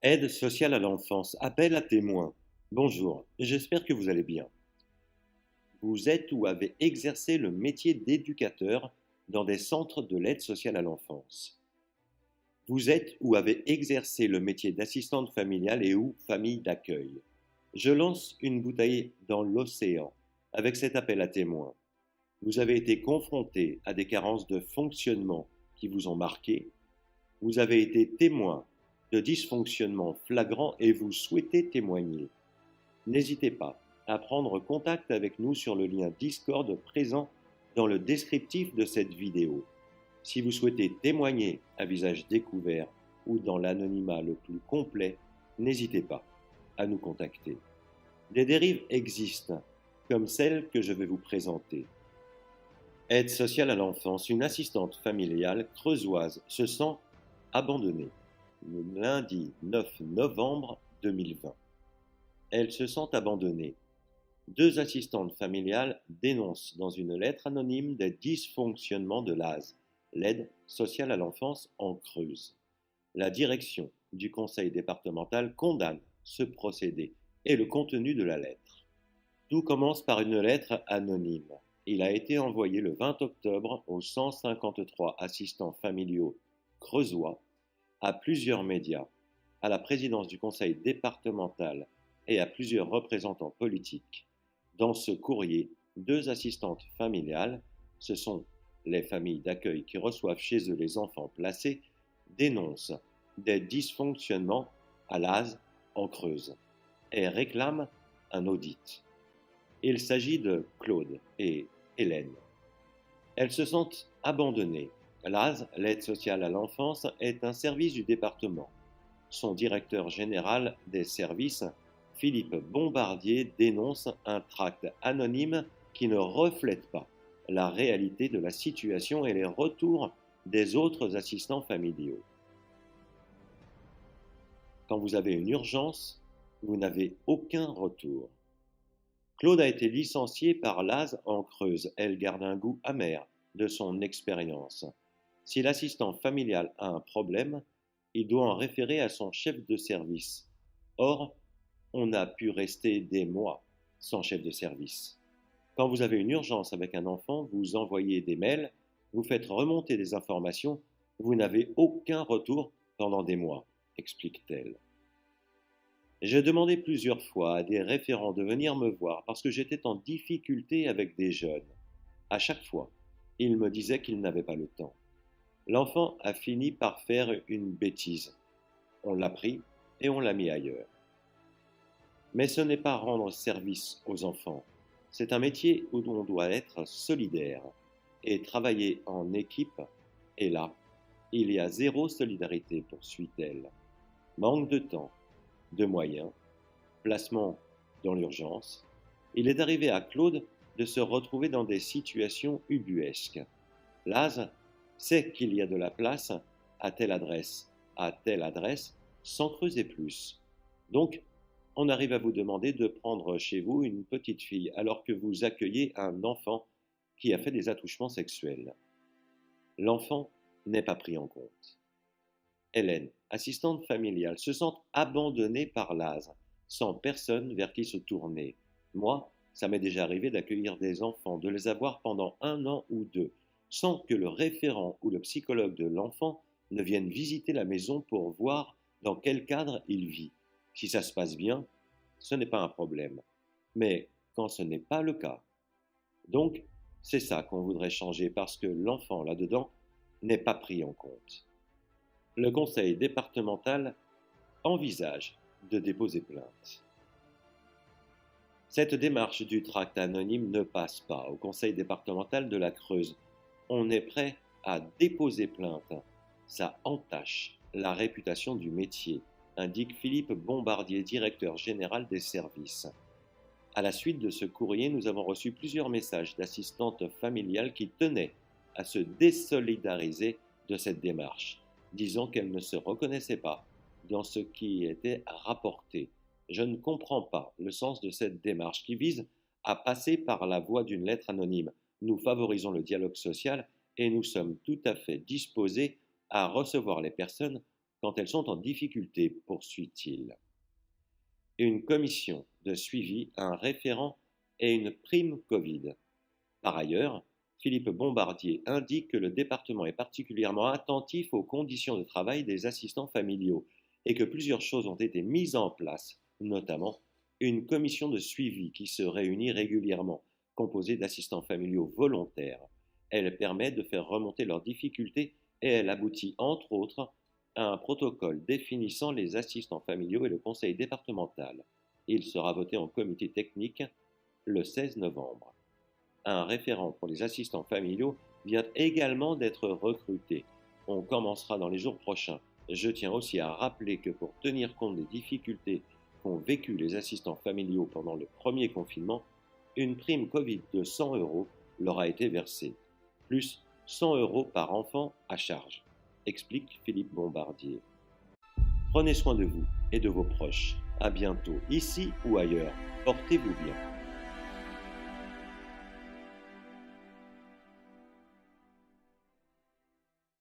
Aide sociale à l'enfance, appel à témoins. Bonjour, j'espère que vous allez bien. Vous êtes ou avez exercé le métier d'éducateur dans des centres de l'aide sociale à l'enfance. Vous êtes ou avez exercé le métier d'assistante familiale et ou famille d'accueil. Je lance une bouteille dans l'océan avec cet appel à témoins. Vous avez été confronté à des carences de fonctionnement qui vous ont marqué. Vous avez été témoin de dysfonctionnements flagrants et vous souhaitez témoigner. N'hésitez pas à prendre contact avec nous sur le lien Discord présent dans le descriptif de cette vidéo. Si vous souhaitez témoigner à visage découvert ou dans l'anonymat le plus complet, n'hésitez pas à nous contacter. Des dérives existent, comme celle que je vais vous présenter. Aide sociale à l'enfance, une assistante familiale creusoise se sent abandonnée le lundi 9 novembre 2020. Elle se sent abandonnée. Deux assistantes familiales dénoncent dans une lettre anonyme des dysfonctionnements de l'ASE, l'aide sociale à l'enfance en Creuse. La direction du conseil départemental condamne ce procédé et le contenu de la lettre. Tout commence par une lettre anonyme. Il a été envoyé le 20 octobre aux 153 assistants familiaux creusois, à plusieurs médias, à la présidence du conseil départemental et à plusieurs représentants politiques. Dans ce courrier, deux assistantes familiales, ce sont les familles d'accueil qui reçoivent chez eux les enfants placés, dénoncent des dysfonctionnements à l'ASE en Creuse et réclament un audit. Il s'agit de Claude et Hélène. Elles se sentent abandonnées. L'ASE, l'aide sociale à l'enfance, est un service du département. Son directeur général des services, Philippe Bombardier, dénonce un tract anonyme qui ne reflète pas la réalité de la situation et les retours des autres assistants familiaux. Quand vous avez une urgence, vous n'avez aucun retour. Claude a été licencié par l'ASE en Creuse. Elle garde un goût amer de son expérience. Si l'assistant familial a un problème, il doit en référer à son chef de service. Or, on a pu rester des mois sans chef de service. Quand vous avez une urgence avec un enfant, vous envoyez des mails, vous faites remonter des informations, vous n'avez aucun retour pendant des mois, explique-t-elle. J'ai demandé plusieurs fois à des référents de venir me voir parce que j'étais en difficulté avec des jeunes. À chaque fois, ils me disaient qu'ils n'avaient pas le temps. L'enfant a fini par faire une bêtise. On l'a pris et on l'a mis ailleurs. Mais ce n'est pas rendre service aux enfants. C'est un métier où on doit être solidaire et travailler en équipe. Et là, il y a zéro solidarité, poursuit-elle. Manque de temps, de moyens, placement dans l'urgence. Il est arrivé à Claude de se retrouver dans des situations ubuesques. L'ASE sait qu'il y a de la place à telle adresse, sans creuser plus. Donc, on arrive à vous demander de prendre chez vous une petite fille alors que vous accueillez un enfant qui a fait des attouchements sexuels. L'enfant n'est pas pris en compte. Hélène, assistante familiale, se sent abandonnée par l'ASE, sans personne vers qui se tourner. Moi, ça m'est déjà arrivé d'accueillir des enfants, de les avoir pendant 1 an ou 2, sans que le référent ou le psychologue de l'enfant ne vienne visiter la maison pour voir dans quel cadre il vit. Si ça se passe bien, ce n'est pas un problème. Mais quand ce n'est pas le cas, donc c'est ça qu'on voudrait changer parce que l'enfant là-dedans n'est pas pris en compte. Le conseil départemental envisage de déposer plainte. Cette démarche du tract anonyme ne passe pas au conseil départemental de la Creuse. On est prêt à déposer plainte. Ça entache la réputation du métier, indique Philippe Bombardier, directeur général des services. À la suite de ce courrier, nous avons reçu plusieurs messages d'assistantes familiales qui tenaient à se désolidariser de cette démarche, disant qu'elles ne se reconnaissaient pas dans ce qui était rapporté. Je ne comprends pas le sens de cette démarche qui vise à passer par la voie d'une lettre anonyme. Nous favorisons le dialogue social et nous sommes tout à fait disposés à recevoir les personnes quand elles sont en difficulté, poursuit-il. Une commission de suivi, un référent et une prime Covid. Par ailleurs, Philippe Bombardier indique que le département est particulièrement attentif aux conditions de travail des assistants familiaux et que plusieurs choses ont été mises en place, notamment une commission de suivi qui se réunit régulièrement, composée d'assistants familiaux volontaires. Elle permet de faire remonter leurs difficultés et elle aboutit entre autres à un protocole définissant les assistants familiaux et le conseil départemental. Il sera voté en comité technique le 16 novembre. Un référent pour les assistants familiaux vient également d'être recruté. On commencera dans les jours prochains. Je tiens aussi à rappeler que pour tenir compte des difficultés qu'ont vécues les assistants familiaux pendant le premier confinement, une prime Covid de 100 € leur a été versée, plus 100 € par enfant à charge, explique Philippe Bombardier. Prenez soin de vous et de vos proches. À bientôt, ici ou ailleurs. Portez-vous bien.